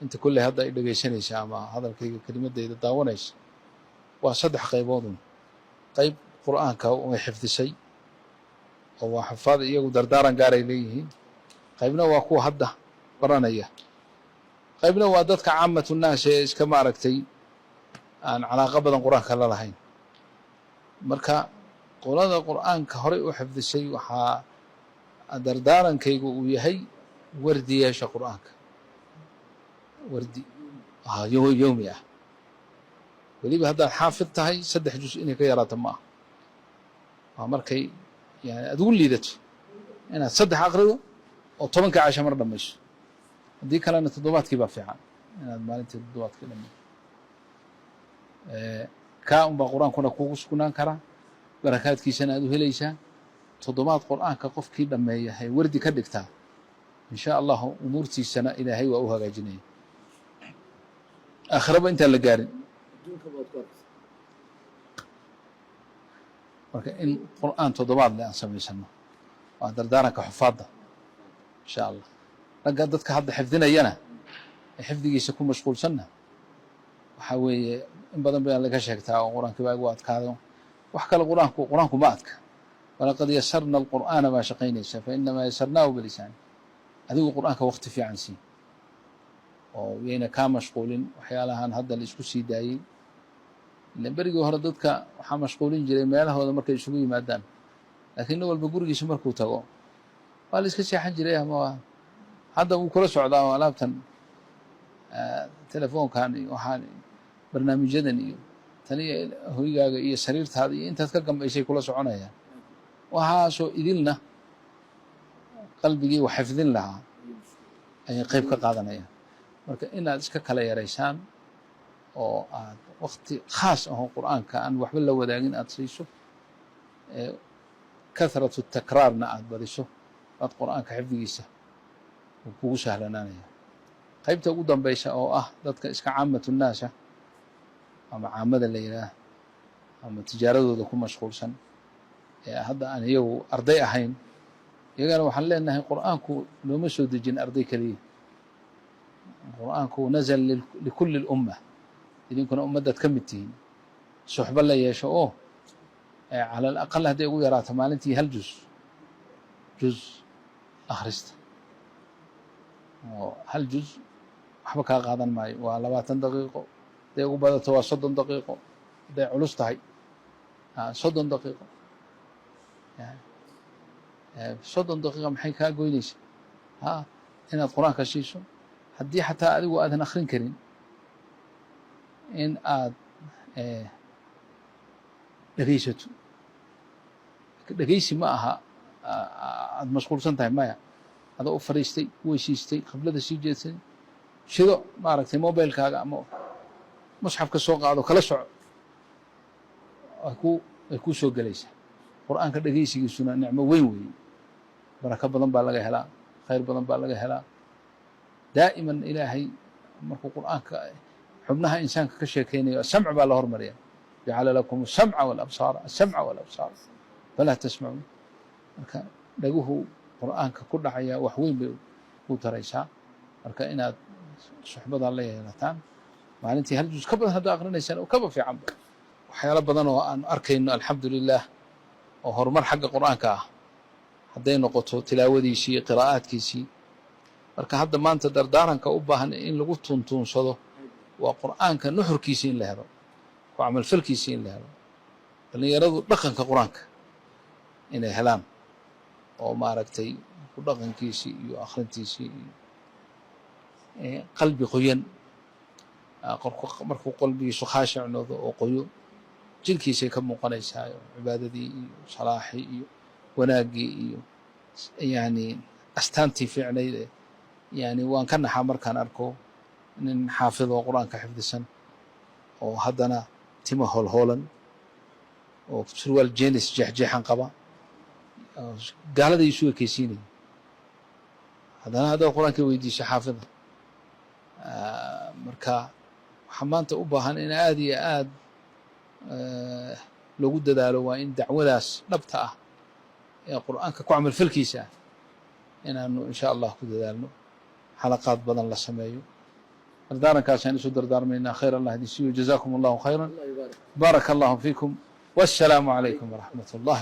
inta kulley hadda ay dhegaysanaysa ama hadalkayga kelimadayda daawanaysa waa saddex qayboodun qayb qur'aanka way xifdisay oo waa xafaad iyagu dardaaran gaaray leeyihiin qaybna waa kuwa hadda baranaya qaybna waa dadka caamatu naas ee iska maaragtay aan calaaqa badan qur'aanka la lahayn marka qolada qur'aanka horey u xifdisay waxaa dardaarankaygu uu yahay wardi yeesha qur'aanka wardi yowmi ah weliba haddaad xaafid tahay 3 juz inay ka yaraato ma aha waa markay yani aad ugu liidato inaad 3 aqrido oo 10 casho mar dhamayso haddii kalena 7kii baa fiican inaad maalintii 7kii dhamayso kaa unbaa qur'aankuna kugu sugnaan karaa barakaadkiisana aad u helaysaa 7 qur'aanka qofkii dhameeya hay wardi ka dhigtaa in sha allah umuurtiisana ilaahay waa u hagaajinaya aakhiraba intaan la gaarin marka in qur'aan 7 le aan samaysano waa dardaaranka xufaadda in sha allah ragga dadka hadda xifdinayana xifdigiisa ku mashquulsanna waxaa weeye in badan baa laga sheegtaa oo qur'aanka baa ugu adkaado wax kale qur'aanku ma adka walaqad yasarna alqur'aana ma shaqaynaysa fa inama yasarnaahu bilisaan adigu qur'aanka waqti fiican sii oo yeyna kaa mashquulin waxyaalahan hadda la isku sii daayey ilan berigii hore dadka waxaa mashquulin jiray meelahooda markay isugu yimaadaan laakiin nin walba gurigiisa markuu tago waa la iska seexan jiray ama hadda wuu kula socdaa oo alaabtan telefoonkan iyo waxaan barnaamijyadan iyo taniya hoygaaga iyo sariirtaada iyo intaad ka gambaysay kula soconayaan waxaasoo idilna qalbigii wax xifdin lahaa ayay qayb ka qaadanayaan marka inaad iska kala yaraysaan oo aad waqti khaas ahoo qur'aanka aan waxba la wadaagin aad siiso kathratu takraarna aad badiso aad qur'aanka xifdigiisa uu kugu sahlanaanaya qaybta ugu dambaysa oo ah dadka iska caamatu naasa ama caamada la yidhaah ama tijaaradooda ku mashquulsan ee hadda aan iyagu arday ahayn iyagana waxaan leenahay qur'aanku looma soo dejin arday keliya qur'aanku nazal likulli lumma idinkuna ummaddaad ka mid tihiin suxba la yeesho oo cala alaqal hadday ugu yaraato maalintii 1 juz akhrista oo 1 juz waxba kaa qaadan maayo waa 20 daqiiqo hadday ugu badato waa 30 daqiiqo hadday culus tahay 30 daqiiqo yani 30 daqiiqa maxay kaa goynaysa inaad qur'aanka siiso haddii xataa adigu aadan akhrin karin in aad dhegaysato dhegaysi ma aha aad mashquulsan tahay maya adoo u fadhiistay weysiistay qiblada sii jeedsan shido maaragtay mobilkaaga ama musxafka soo qaado kala soco ay kuu soo gelaysaa qur'aanka dhegaysigiisuna nicmo weyn weeye barako badan baa laga helaa khayr badan baa laga helaa daa'iman ilaahay markuu qur'aanka xubnaha insaanka ka sheekeynayo samc baa la hormariya jacala lakum asamca walabsaara falaa tasmacuun marka dhaguhu qur'aanka ku dhacaya wax weyn bay u taraysaa marka inaad suxbadaa la yeelataan maalintii 1 juz ka badan haddaa aqrinaysaan oo kaba fiicanba waxyaalo badan oo aan arkayno alxamdu lilah oo horumar xagga qur'aanka ah hadday noqoto tilaawadiisii iyo qiraa'aadkiisii marka hadda maanta dardaaranka u baahan in lagu tuntuunsado waa qur'aanka nuxurkiisii in la helo ku camalfalkiisii in la helo dhallinyaradu dhaqanka qur'aanka inay helaan oo maaragtay ku dhaqankiisii iyo akhrintiisii iyo qalbi qoyan markuu qalbigiisu khaashic noqdo oo qoyo jirkiisay ka muuqanaysaa cibaadadii iyo salaaxii iyo wanaaggii iyo yani astaantii fiicnayd yani waan ka naxaa markaan arko nin xaafid oo qur'aanka xifdisan oo haddana timo holhoolan oo surwaal jenis jeexjeexan qaba gaalada isu ekeysiinaya haddana haddaad qur'aanka weydiiso xaafida marka waxaa maanta u baahan in aad iyo aad loogu dadaalo waa in dacwadaas dhabta ah ee qur'aanka ku camalfalkiisa ah inaanu in sha allah ku dadaalno xalaqaad badan la sameeyo dardaarankaasaan isu dardaarmaynaa. khayr allah idin siiyo. jazaakum allahu khayran. الله يبارك. بارك الله فيكم والسلام عليكم ورحمة الله.